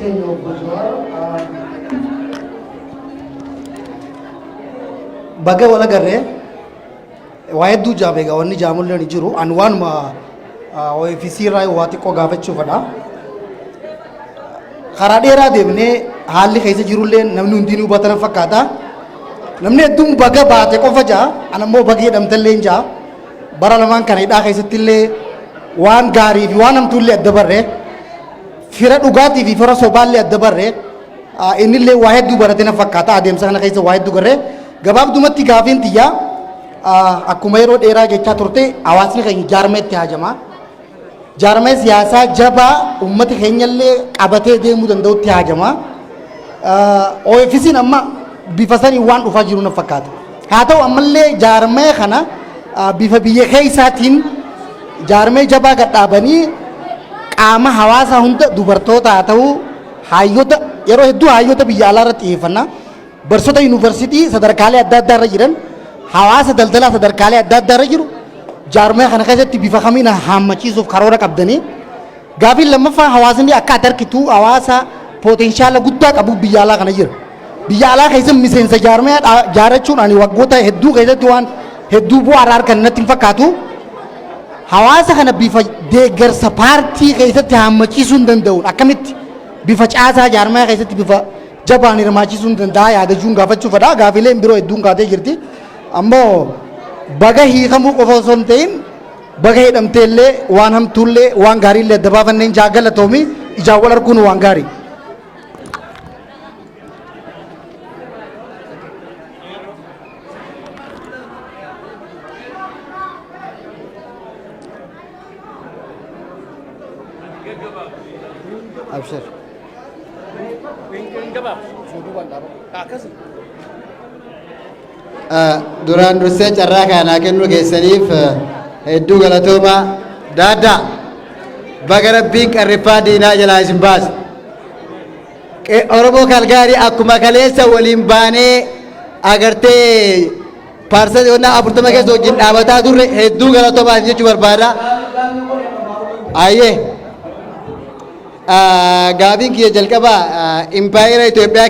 keenya obbo Jawaar baga wal agarree waa hedduu jaabeega wanni jaamullee ni jiru an waanuma OFC irraa waa xiqqoo gaafachuufadha. Karaa dheeraa deemnee haalli keessa jirullee namni hundinuu hubatan fakkaata. Namni hedduun baga baate qofa jaa an ammoo baga jedhamtallee hin jaa bara lamaan kana hidhaa keessatti illee waan gaarii fi waan hamtuullee adda barree fira dhugaatii fi fira sobaallee adda barree innillee waa hedduu barate na fakkaata adeemsa kana keessa waa hedduu garree gabaabdumatti gaafiin tiyyaa akkuma yeroo dheeraa jechaa turte hawaasni keenya jaarmeetti haajamaa. Jaarmee siyaasaa jabaa uummata keenyallee qabatee deemuu danda'utti haajamaa. OFC'n amma bifa sanii waan dhufaa jiru na fakkaata. Haa ta'u ammallee jaarmee kana bifa biyya keessaatiin jaarmee jabaa gadhaabanii qaama hawaasa hunda dubartoota haa ta'u hayyoota yeroo hedduu hayyoota biyya alaa irratti xiyyeeffannaa barsiisota yuunivarsiitii sadarkaalee adda addaa irra jiran hawaasa daldalaa sadarkaalee adda addaa irra jiru jaarmee kana keessatti bifa kamiin hammachiisuuf karoora qabdanii gaafiin lammaffaa hawaasni akka adarkitu hawaasa potenshaala guddaa qabu biyya alaa kana jira. Biyya alaa keessa miseensa jaarmee jaarachuun ani waggoota hedduu keessatti waan hedduu bu'aa argan natti hin fakkaatu. Hawaasa kana bifa deeggarsa paartii keessatti hammachiisuu hin danda'uun akkamitti bifa caasaa jaarmee keessatti bifa jabaan hirmaachisuu hin danda'a yaadachuun gaafachuufadha. Gaafileen biroo hedduun kaatee jirti. Ammoo baga hiikamuu qofa osoo hin ta'in baga hidhamteellee waan hamtuullee waan gaariillee adda baafanneen jaagalatoomii ijaan wal arguun waan gaarii. Abshir. Duraan dursee carraa kanaa kennuu keessaniif hedduu galatooma daaddaa baga rabbiin qarriffaa diinaa jalaa isin baase. Oromoo Kalgaarii akkuma kaleessa waliin baanee agartee paarsanii onnaa 40 keessa wajjin dhaabataa turre hedduu galatoomaa jechuu barbaada. Ayyee. Gaafiin kiyya jalqabaa impaayera Itoophiyaa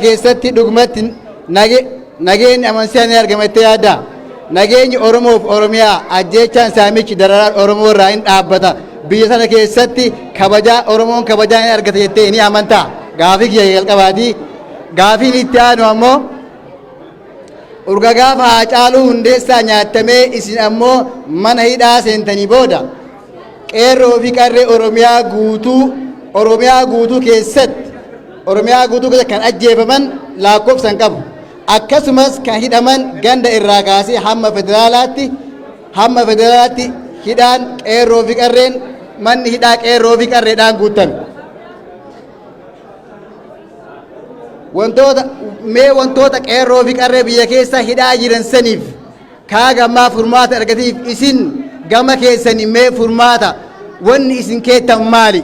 keessatti dhugumatti nageenyi amansiisa ni argamatti yaadda. Nageenyi Oromoof Oromiyaa ajjeechaan saamichi dararaan Oromoo irraa hin dhaabbata. Biyya sana keessatti kabajaa Oromoon kabajaa ni argata jettee ni amantaa. Gaafii kiyya jalqabaati. Gaafiin itti aanu ammoo urga gaafa Haacaaluu Hundeessaa nyaatamee isin ammoo mana hidhaa seentanii booda qeerroo fi qarree Oromiyaa guutuu keessatti kan ajjeefaman lakkoofsan qabu. Akkasumas kan hidhaman ganda irraa kaasee hamma federaalaatti hidhaan qeerroo fi qarreen manni hidhaa qeerroo fi qarreedhaan guutame. Wantoota qeerroo fi qarree biyya keessa hidhaa jiran saniif kaagammaa furmaata argatiif isin gama keessanii mee furmaata wanni isin keettan maali?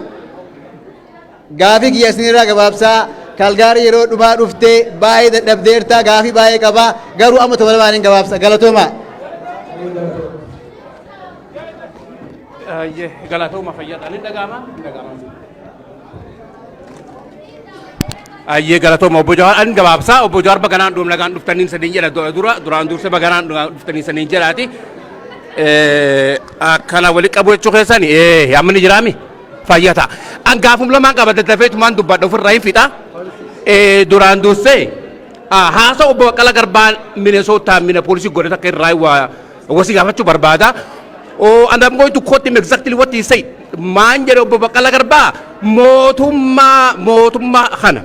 Gaafii kiyya isinirraa gabaabsaa Kalgaarii yeroo dhumaa dhuftee baay'ee dadhabdeertaa gaafii baay'ee qabaa garuu amma tola hin gabaabsa galatoomaa. Galatooma fayyaadhaan hin dhaga'ama. Ayyee galatooma obbo Jawaar an gabaabsaa obbo Jawaar baganaan nagaan dhuftaniin sadiin jedha duraan dursee baganaan dhuftaniin sadiin jedhaati. Akkana wali qabu jechuu keessani amma ni jiraami fayyata. An gaafum lamaan qaba daddafeetumaan dubbadha ofirraa hin fixa. Duraan dursee haasa obbo Baqqalaa Garbaan Minesootaa Minneapolis godhe takka irraa wasi gaafachuu barbaada. And I'm going to quote him exactly what he said. Maan jedhe obbo Baqqalaa Garbaa mootummaa kana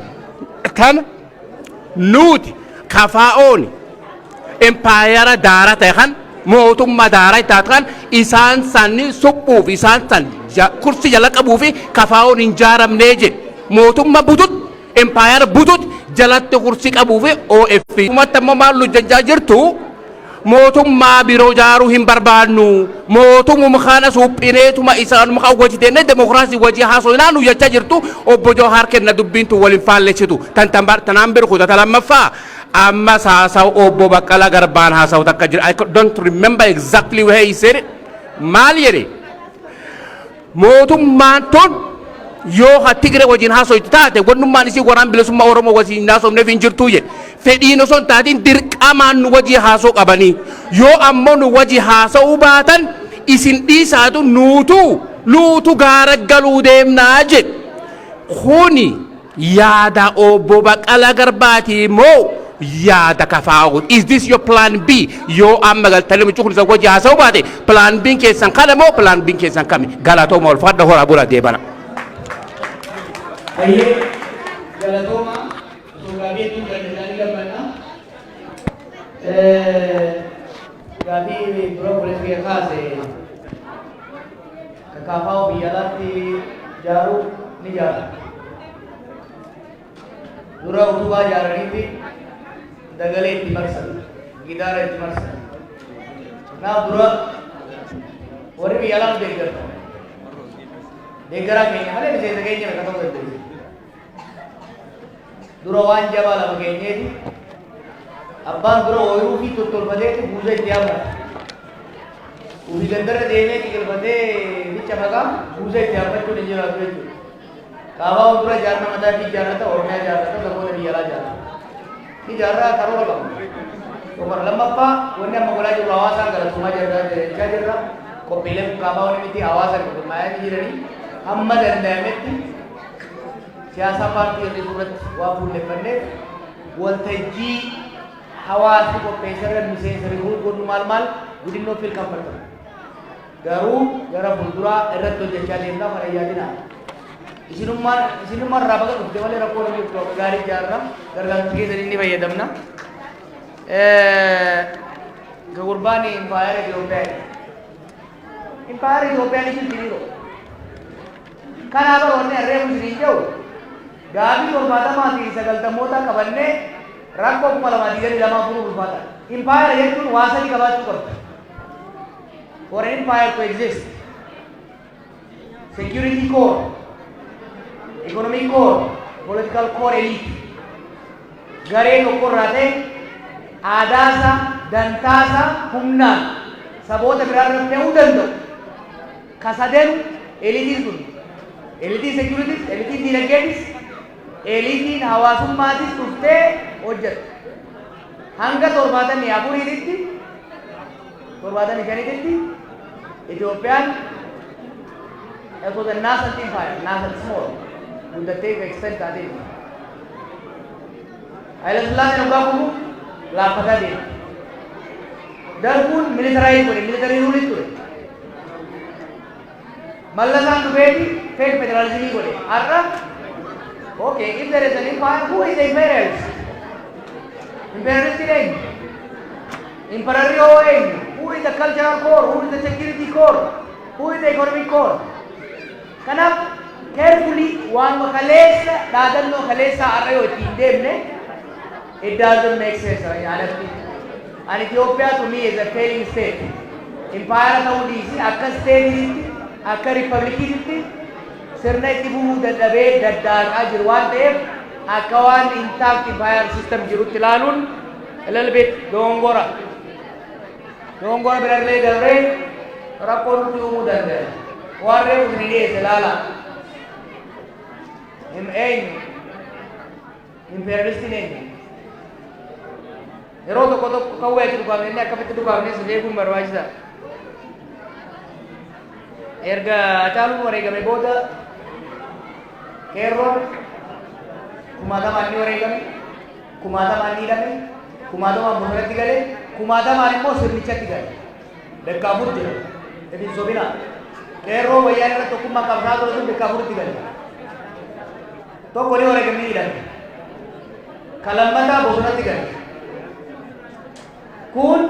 nuti kafaa'ooni empaayara daaraa ta'e kan mootummaa daaraa taate kan isaan sanni suphuuf isaan san kursi jala qabuu fi kafaa'oon hin jaaramnee jedhe mootummaa butut empaayara butut jalatti kursi qabuu fi OFC. Uummatta immoo maal hojjechaa jirtu mootummaa biroo jaaruu hin barbaannu mootummaa kana suphineetuma isaanuma kan wajjiteenna demokraasii wajji haasofnaan hojjechaa jirtu obbo Jawaar kenna dubbiintu waliin faalleessitu tanaan biru kudha lammaffaa amma haasawu obbo Baqqalaa Garbaan haasawu takka jira. I don't remember exactly where he said it. Maal jedhe mootummaan tun yoo ha Tigiree wajjin haasoitti taate wannummaan isii waraan bilisummaa Oromoo wajjin haasofneef hin jirtuu jedhe fedhiin osoo hin taatiin dirqamaan nu wajjii haasoo qabanii yoo ammoo nu wajjii haasa'uu baatan isin dhiisaatu nuutu gaara galuu deemnaa jedhe kuni yaada obbo Baqqalaa Garbaati moo yaada KFO? Is this your plan B? Yoo amma galtanii mucuu kun isa wajjii haasa'uu baate plan B keessan kana moo plan B keessan kami? Galatooma ol fadha horaa bula deebana. Aye, Galatoma, Gabi itu dari mana? Gabi bro boleh biasa sih. KFO biarlah di jaru ni jalan. Dura utuba jalan ini dagale di marsa, gidara di marsa. Nah dura orang biarlah degar. Degara kayaknya, ada bisa kayaknya mereka tahu betul. Durawan Jawa lah kayaknya di. Abang dura oyu itu tutul bade itu buza tiada. Ubi gandara dene tinggal bade bicara magam buza tiada itu di jalan itu. Kalau dura jalan mana di jalan itu orangnya jalan itu lalu dari jalan jalan. Di jalan taruh apa? Umar lama pak, wanita mengulang juga awasan kalau cuma jalan jalan. Kau pilih kalau ini mesti awasan kalau maya di jalan. Amma danda'ametti siyaasa paartii irratti duratti waa fuulleffannee waltajjii hawaasni qopheessarra miseensa godhu maal gudinnoo fil kan bartamu garuu gara fuulduraa irratti hojjechaa deemnaa mana yaadinaa isinummaan irraa baga dhufte malee rakkoo hin jirtu akka gaarii ijaarra gargaarsa keessan inni fayyadamna ka gurbaan impaayara Itoophiyaa ni jirtiniiroo karena apa orangnya rem sini jauh, gabi berbata mati segaltamoota kabanne rakko malam mati dari 50 berbata. Empire itu wasa di kabat kur. For empire to exist, security core, economic core, political core elite, gare ko rate, adasa dan tasa humna, sabota berarti udan do, kasaden elite itu. Elite securities, elite delegates, elite hawasummatis tufte hojjet. Hanga torbatan ni apuri ditti, torbatan ni kani ditti. Ethiopian, it was a nascent empire, nascent small, with the take extent that is. Haile Selassie ne ugakumu laafata deema. Darbuun military rule ture. Mallasan Dubedi, fake federalism gole. Arra, okay, if there is an empire, who is the imperialist? Imperialist is Emperor, who is the cultural core, who is the security core, who is the economic core? Kanap carefully one makalesa, dadan no kalesa arrayo tindemne. It doesn't make sense, honestly. And Ethiopia to me is a failing state. Empire Saudi is a state. Akka republikiitti sirna itti bu'uu dadhabee daddaagaa jiru waan ta'eef akka waan intact empire system jirutti ilaaluun lalbeet dongora birallee dabree rakkoo nuti uumuu danda'e waan reefu ni dhiyeesse ilaala eenyu imperialistiin eenyu yeroo tokko kawwee itti dhukaafne inni akkamitti dhukaafne si beekuun barbaachisaa erga Hacaaluun wareegame booda Qeerroon kumaatamaan ni wareegame, kumaatamaan ni hidhame, kumaatamaan bosonatti gale, kumaatamaan immoo sirnichatti gale. Dakkaafur jira. Ifin sobinaa. Qeerroo wayyaan irratti tokkummaa qabsaa ture sun dakkaafuritti gale. Tokko ni wareegame ni hidhame. Kalammataa bosonatti gale. Kun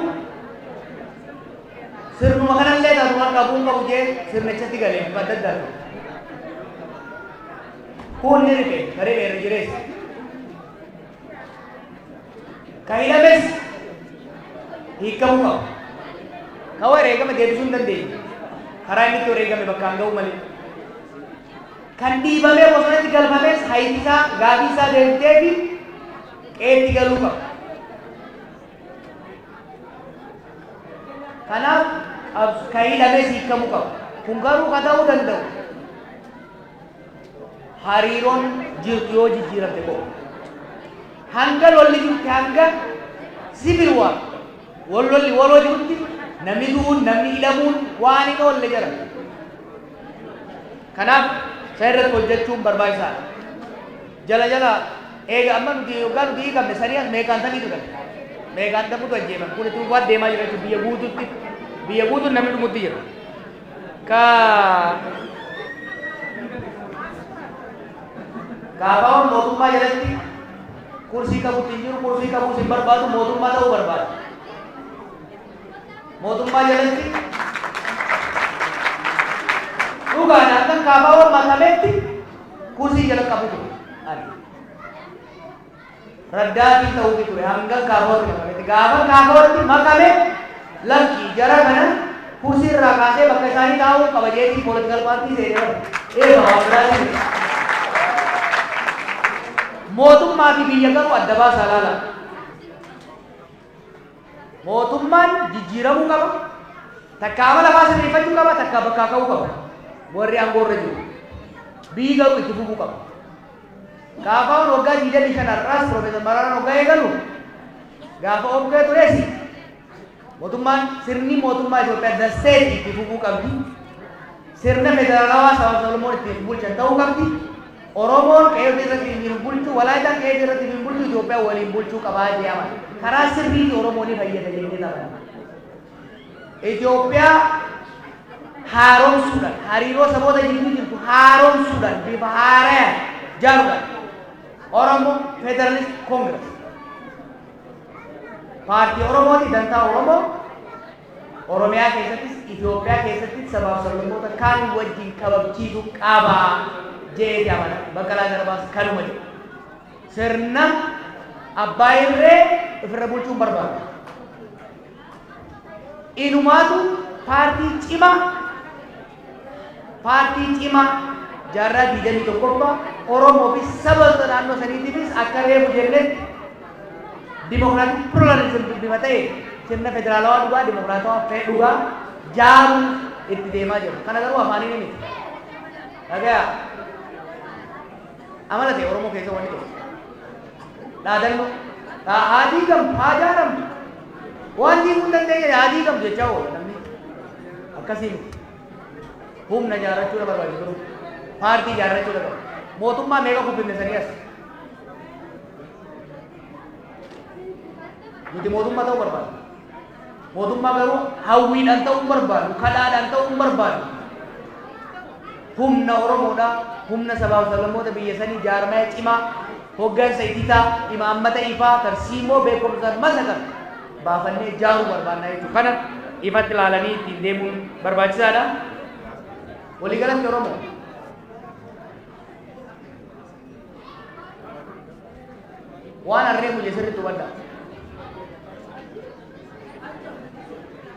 sirnuma kanallee taatumaan qabuun qabu jee sirnichatti galee madda addaatu. Kun ni riphee garee dheerra jireessa. Ka hidhames hiikamuu qaba. Ka wareegame deebisuu hin dandeenye. Karaa inni itti wareegame bakkaan ga'uu malee. Kan dhiibamee bosonatti galfames hayitisaa gaafii isaa deemtee fi qeetti galuu qaba. Kanaaf ka hidhames hiikamuu qaba. kun garuu ka ta'uu danda'u hariiroon jirtu yoo jijjiiramte qofa hanga lolli jirti hanga civil war wallolli waloo jirutti namni du'uun namni hidhamuun waan hin oolle jira kanaaf isa irratti hojjechuun barbaachisaadha jala jala eega amma nuti yookaan nuti hiikamne sanii as meeqaan sanii turan meeqaan tamutu ajjeeman kun itti uffaat deemaa jira jechuudha biyya guutuun namni dhumutti jira gaafaawwan mootummaa jalatti kursii qabutti hin jiru kursii qabuus hin barbaadu mootummaa ta'uu barbaada mootummaa jalatti dhugaadhaan kan gaafaawwan makameetti kursii jala qabutu raddaatiin ta'uuti ture hanga gaafaawwatti makameetti gaafa gaafaawwatti makame lakkii jara kana kursii irraa kaasee bakka isaanii taa'uu qaba jeetii pooletikal paartii seenee eegamaa biraati mootummaa fi biyya garuu adda baasaa laala mootummaan jijjiiramuu qaba takka amala lafaa sirreeffachuu qaba takka bakkaa ka'uu qaba warri aangoorra jiru biyyi garuu itti fufuu qaba gaafaan waggaa 25 irraas Profeesar Maraaraan waggaa eegalu gaafa oggee tureesi mootummaan sirni mootummaa Itoophiyaa dasteet itti fufuu qabdi sirna federaalawaa saba Solomoon itti bulchan ta'uu qabdi Oromoon qe'ee irratti hin bulchu Walaayitaan qe'ee irratti hin bulchu Itoophiyaa waliin bulchuu qabaa jedhama karaa sirriitti Oromoon fayyada jennee taphatama Itoophiyaa haaromsuudhaan hariiroo saboota jidduu jirtu haaromsuudhaan bifa haaraan jaaruudhaan Oromoo Federalist Congress paartii Oromooti dantaa Oromoo Oromiyaa keessattis Itoophiyaa keessattis sabaaf sablammoota kaan wajjin kabajchiisuu qabaa jeeti amana Baqqalaa Garbaas kanuma jedhu sirna abbaa irree ofirra bulchuun barbaadu inumaatu paartii cimaa jaarraa 21ffaa Oromoo fi saba naannoo saniitiifis akka reefu jennetti dimokiraatik pluralizim dubbii ta'e sirna federaalawaa dhugaa dimokiraatawaa fee dhugaa jaaruun itti deemaa jiru kana garuu afaaniin miti dhagayaa amala ta'e Oromoo keessa wanni ta'e dhaadannoo haa diigamtu haa jaaramtu waan diiguu hin dandeenye haa diigamtu jechaa oola namni akkasii miti humna jaarrachuu dha barbaachisu paartii jaarrachuu dha mootummaa meeqa kubbinne sanii as nuti mootummaa ta'uu barbaadu mootummaa garuu hawwiidhaan ta'uu barbaadu kadhaadhaan ta'uu barbaadu humna Oromoodha humna sabaaf sablammoota biyya sanii jaarmaa cimaa hoggansa ititaa imaammata ifaa tarsiimoo beekumsaan masakar baafannee jaaruu barbaannaa jechuudha kana ifatti ilaalanii ittiin deemuun barbaachisaadha waliigalatti Oromoo waan harree muje sirriitti hubadhaa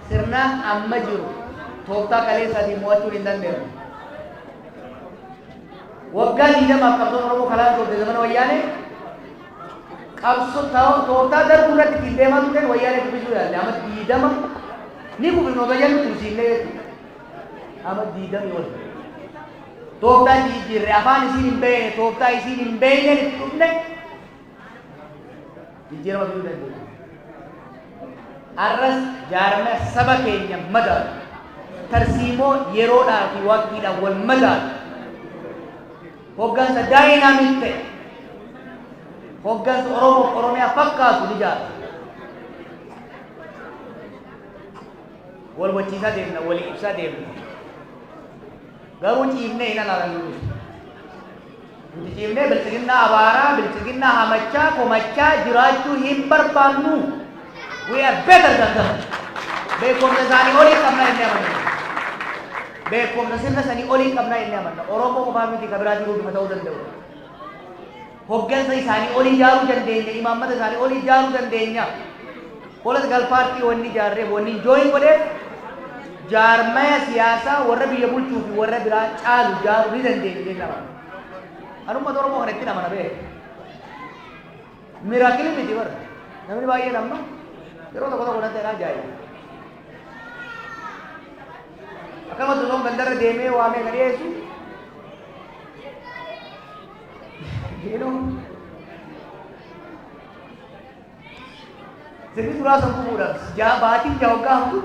sirna amma jiru tooftaa kaleessaatiin mo'achuun hin dandeenye waggaa 20 qabsoon Oromoo kalaan turte zamana wayyaanee qabsoo tooftaa darbuu irratti ittiin deemaa turteen wayyaanee dubbisuu yaalle amma 20 ni kubifnu oga jallu tursiillee amma 20 ol tooftaa jijjiirre afaan isiin hin beekne tooftaa isiin hin beekne itti dhufne jijjiirama fiduu dandeenya arras jaarmaa saba keenya madaalu tarsiimoo yeroodhaa fi waqtiidhaan wal madaalu hoggansa daayinaamik ta'e hoggansa Oromoo Oromiyaa fakkaatu ni jaala wal wachiisaa deemna wal ibsaa deemna garuu ciifnee hin alaalannu nuti ciifnee bilchiginnaa abaaraa bilchiginnaa hamachaa komachaa jiraachuu hin barbaannu we are better than them beekumsa isaanii olii qabnaa inni amanna beekumsa sirna isaanii olii qabnaa inni amanna Oromoo qofaa miti ka biraatii guddima ta'uu danda'u hoggansa isaanii olii ijaaruu dandeenya imaammata isaanii olii ijaaruu dandeenya political party wanni ijaarree wanni jooyin godheef jaarmaya siyaasaa warra biyya bulchuu fi warra biraa caalu ijaaruu ni dandeenya jenna anumma Oromoo kana ittiin amana bee miraakilii miti bara namni baay'een amma yeroo tokko tokko natti irraa ajaa'iba Akkama tuloon gandarra deemee waamee gadi eessu. Sirni duraa san kufuudhaaf baatiin hoggaa hamtu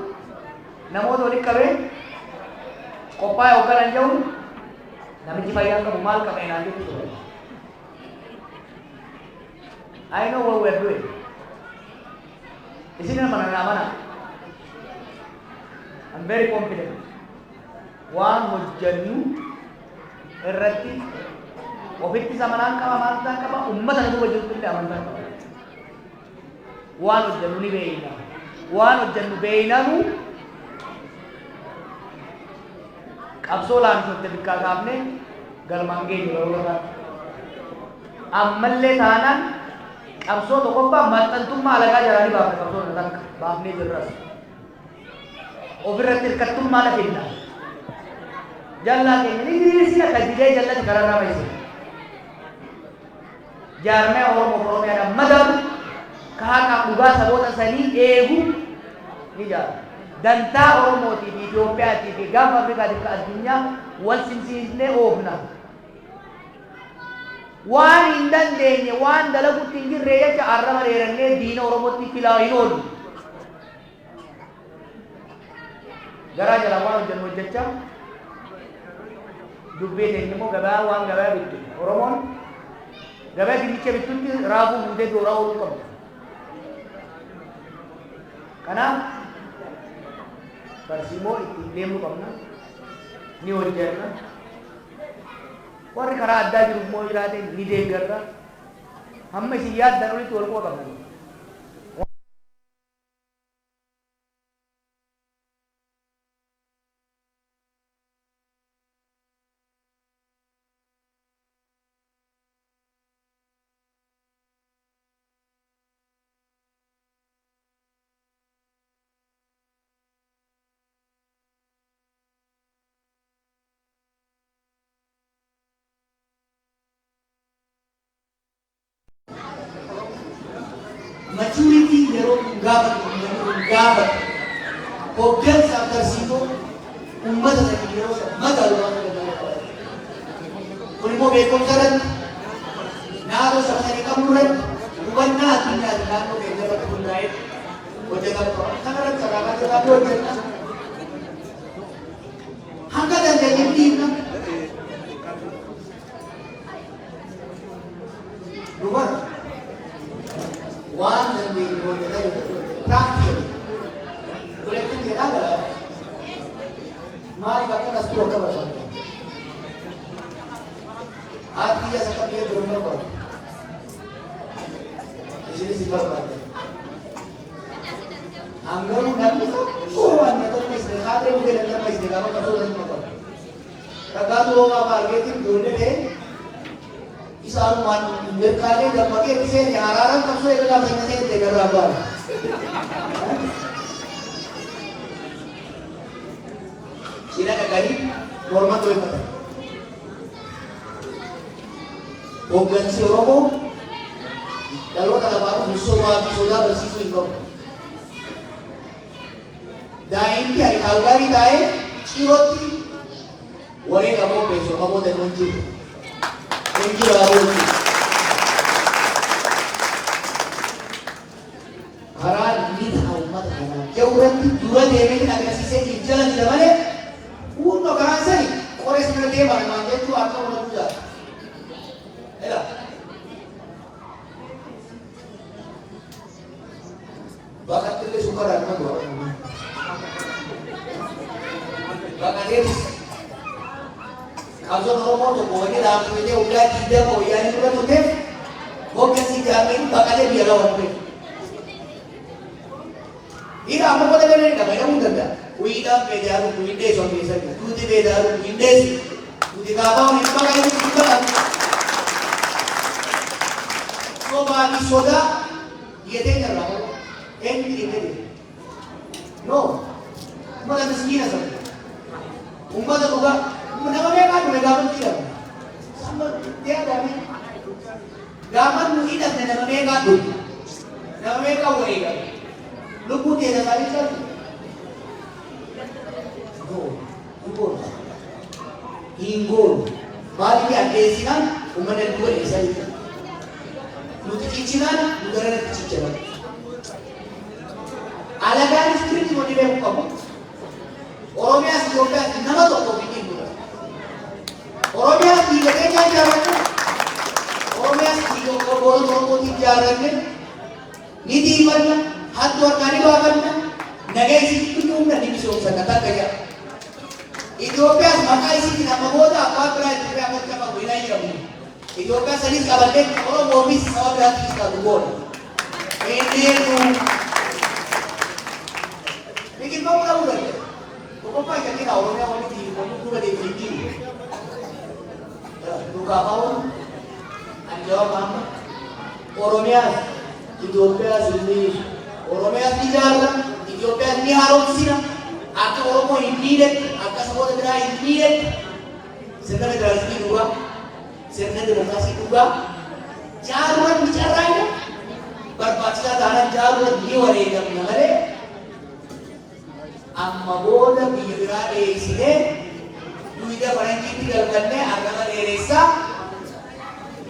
namoota walitti qabee qophaa'e hoggalan jedhu namichi fayyaa qabu maal qabee naan jedhu ture. I know what we are doing. Isin nama mana? I'm very confident. Waan hojjennu irratti ofitti samanaan qaba amantaa qaba ummata nama wajjin illee amantaa qaba. Waan hojjennu ni beeyna. Waan hojjennu beeynamu qabsoo laamsootti bikkaa kaafne galmaan geenyu yeroo gabaabaa. Ammallee taanaan qabsoo tokkoffaa maxxantummaa alagaa jalaanii baafne qabsoo takka baafnee jirras. Ofirratti hirkattummaa na kenna. Jallaa keenya ni diriirsina kan didee jallatti kararraa baay'ise. Jaarmee Oromiyaadhaan madabu kaaqaa dhugaa saboota sanii eegu ni jaara. Dantaa Oromootii fi Itoophiyaatii fi gaafa Afrikaatii fi addunyaa wal simsiisnee oofna. Waan hin dandeenye waan dalaguutti hin jirre jecha arraba dheerannee diina Oromootti filaa hin oollu. Garaa jala waan hojjennu hojjechaa dubbee teenya immoo gabaa waan gabaa bittu Oromoon gabaa dinnicha bittutti raafuu fuutee dooraa ooluu qabdu. Kanaaf barsiimoo ittiin deemuu qabna ni hojjenna. Warri karaa addaa jiru immoo jiraate ni deeggarra. Hamma isin yaaddan olitti wal quba qabna. Maturity yeroo gaafa hooggansa agarsiisuu uummata sanii yeroo madaaluu waan danda'u. Kun immoo beekumsa irratti naannoo sabsanii qabnu irratti hubannaa addunyaati naannoo keenya irratti hundaa'ee hojjetamu qaba. Kana irratti sadarkaa jalatti hojjenna. Hanga dandeenye dhiibna. Dubara. One and we go to the practice. Collecting the other, my button has to cover something. Aati ya sakap dia berumur berapa? Di sini simpan berapa? Anggur nanti tu, anda tu mesti khade mungkin anda mesti kamu kamu lagi macam. Kalau tu orang marketing dulu deh. Isang man berkali dah pakai desain yang arahan kamu itu dalam desain dengan rabar. Sila kagani normal tu itu. Bukan si Oromo. Kalau kalau baru musuh bersih itu. Dain dia kalgari dae ciroti. Wari kamu besok kamu dah muncul. Thank you, Rahul. Haran ini tahu mata haran. Jauh nanti dua demi kita kasih sesi jalan di mana? Untuk karan sini, kores mereka mana mana itu atau mana juga. Elah. Bakat kita suka ramai dua. Bakat dia. Kalau Oromo tu boleh dalam dunia udah tidak mau yang itu kan tu bukan si jamin bakalnya biar lawan tu. Ini apa pun ada ni kan, yang muda dah. Uida bejaru uinde so biasa, tu bejaru uinde, tu kapau ni bakalnya kita kan. So bagi soda, dia tanya lah, ini. No, mana meski nasa. Umat tu juga. Menapa mereka gaman tidak? Sama dia gaman. Gaman muhidat dan nama mereka tu. Nama mereka wajib. Lupu dia dah kali satu. Oh, Hingoon. Maaliif addeessinaan uummanni du'a dhiisaa jechuudha. Nuti ciccinaan nu gara natti cicciran. Alagaan ispiriitii wanti beeku qabu. Oromiyaas Itoophiyaas nama tokko bitiin dura. Oromiyaas dhiiga keenyaa ijaarranne. Oromiyaas dhiiga Oromoo Oromootiin ijaarranne. Ni diimanna, hattu harkaa ni baafanna. Nagaa isitti humna ni misoomsanna takka jira. Itoophiyaas maqaa isitti nama booda abbaa biraa Itoophiyaa bakka qabu hin ayyamu. Itoophiyaa sanis qaballee Oromoonis saba biraattis qabu booda. Eenyuun biqiltuu qabu garte. Tokkoffaa isa kira Oromiyaa walitti walitti dura deebiin duukaa bahuun anjawaa maamma Oromiyaas Itoophiyaas inni Oromiyaas ni ijaarra Itoophiyaas ni haaromsina akka Oromoo hin miidhagne akka saboota biraa hin miidhagne sirna federaalismii dhugaa sirna demokraasii dhugaa jaaruudhaan ni carraa'e barbaachisaa taanaan jaaruudhaan ni wareegamna malee amma booda biyya biraa dheessinee duwida faranjiitti galfannee argama dheeressaa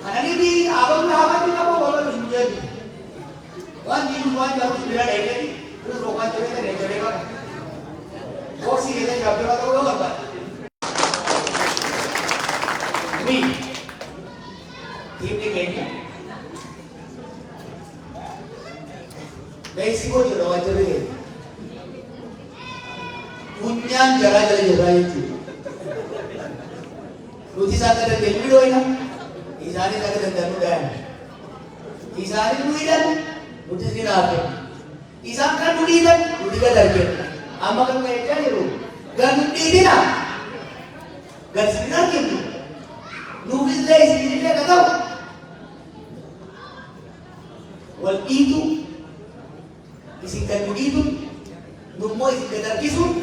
kananiiti ababni haamatti qabu babaluu hin jedhu waan diinu waan jaarus biraa dheedhee terus rokaan jedhee dheedhee bara boosii keessatti gabbee ta'uu yoo barbaada. Tiimni keenya Meeksikoo jedha waan jedhee punyaan jaraa jala jirraa jechuudha. Nuti isaan akka dandeenyu dhooyna, isaanis akka dandeenyu dhaayna. Isaanis nu hidhan, nuti ni naafenna. Isaan kan nu dhiitan, nuti gad argenna. Amma kan jechaa jiru, gad nu dhiitina, gad isin arginu. Nuufillee isinillee akka ta'u, wal dhiitu, isin kan nu dhiitu, nummoo isin gad argisuun,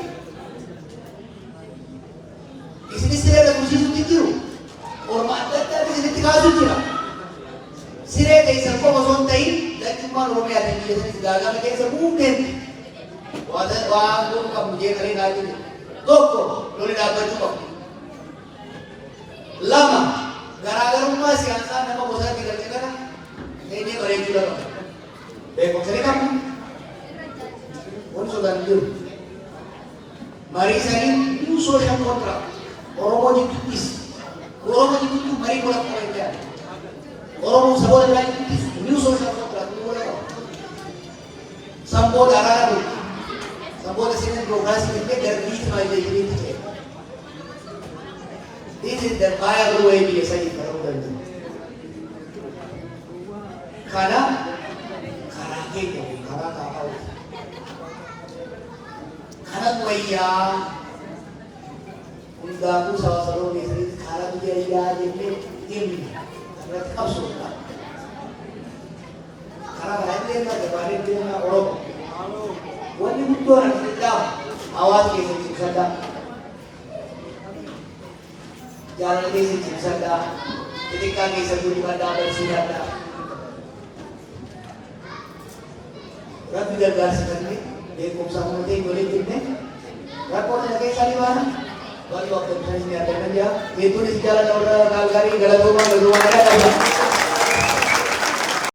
isinis siree dhagumsiisutti jiru. Orma adda addaa isinitti kaasuu jira. Siree keessan qofa osoo hin ta'in lachummaan Oromiyaatiin biyya sanis gaagama keessa buufneetti waan godhu qabnu jeeqanii naa jiru. Tokko loli dhaabbachuu qabu. Lama garaagarummaa siyaasaa nama bosatti galche kana eenyee bareechuu qaba. Beekumsa ni qabna. Wanti sodaan jiru. Marii sanii new social contract. Oromoo jidduuttis Oromoo jidduutti marii gola qaba jechaadha. Oromoo saboota biraa jidduuttis new social contract ni gola qaba. Saboota araara dhufu. Saboota sirna dimookiraasii illee darbiitti maayillee ta'e. This is the viable way biyya sanii karaa danda'u. Kana karaa keenya karaa kaa'aa kanatu wayyaa hundaafuu saba saloo keessatti karaa biyyaa jennee deemni irratti qabsoodha. Karaa kanaa deemnaa gabaadhee deemnaa Oromoo. Wanni guddoon asirraa hawaasa keessatti ibsadhaa. Jaalala keessatti ibsadhaa. Xixiqqaa keessatti dhibadhaa barsiifadhaa. Rabbi gargaarsifannee beekumsaan mootii golee jennee rakkoo kana keessaa ni baana. Baay'ee waktu ini ada kerja, itu di jalan orang Kalgari, Galatoma, Galatoma,